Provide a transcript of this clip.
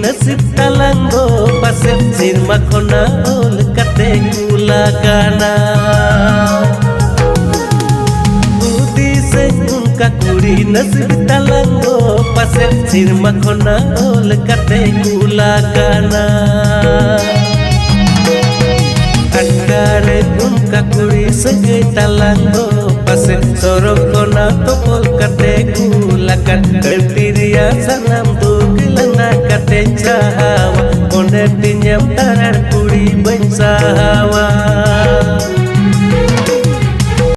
nasib talango pase sirma kona ol kate kula kana budi se unka kuri nasib talango pase sirma kona ol kate kula kana Andare unka kuri segai talango pase sorok kona topol kate kula kan tertiria salam tu kilana kate cahawa kone tinyam tarar kuri bensahawa